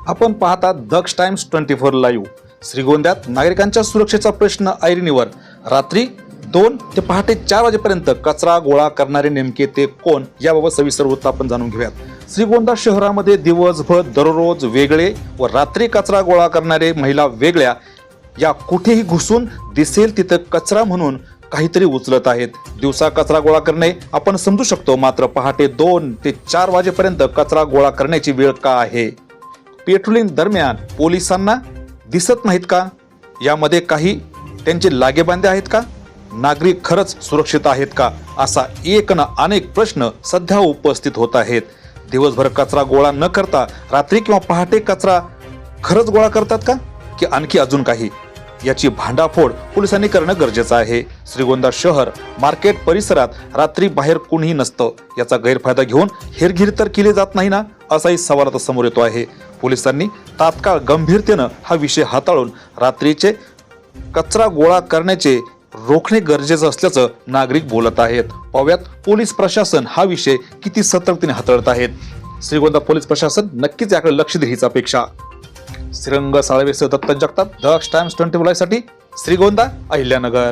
आपण पाहता दक्ष times 24 live. श्रीगोंद्यात नागरिकांच्या सुरक्षेचा प्रश्न ऐरणीवर। रात्री 2 ते पहाटे 4 वाजेपर्यंत कचरा गोळा करणारे नेमके ते कोण, याबाबत सविस्तर वृत्त आपण जाणून घेऊयात। श्रीगोंदा शहरामध्ये दिवसभर दररोज वेगळे व रात्री कचरा गोळा करणारे महिला वेगळ्या, या कुठेही घुसून दिसेल तिथं कचरा म्हणून काहीतरी उचलत आहेत। दिवसा कचरा गोळा करणे आपण समजू शकतो, मात्र पहाटे 2 ते 4 वाजेपर्यंत कचरा गोळा करण्याची वेळ का आहे? पेट्रोलिंग दरम्यान पोलिसांना दिसत नाहीत का? यामध्ये काही त्यांचे लागेबांधे आहेत का? नागरिक खरंच सुरक्षित आहेत का? असा एक ना अनेक प्रश्न सध्या उपस्थित होत आहेत। दिवसभर कचरा गोळा न करता रात्री किंवा पहाटे कचरा खरंच गोळा करतात का, की आणखी अजून काही? याची भांडाफोड पोलिसांनी करणं गरजेचं आहे। श्रीगोंदा शहर मार्केट परिसरात रात्री बाहेर कोणीही नसतं, याचा गैरफायदा घेऊन हेरगिरी तर केली जात नाही ना, असाही सवाल आता समोर येतो आहे। पोलिसांनी तात्काळ गंभीरतेनं हा विषय हाताळून रात्रीचे कचरा गोळा करण्याचे रोखणे गरजेचं असल्याचं नागरिक बोलत आहेत। पाहूयात पोलीस प्रशासन हा विषय किती सतर्कतेने हाताळत आहेत। श्रीगोंदा पोलीस प्रशासन नक्कीच याकडे लक्ष देईल हीच अपेक्षा। श्रीरंग साळवेसह दत्त जगताप, दक्ष टाइम्स 24 साठी श्रीगोंदा, अहिल्यानगर।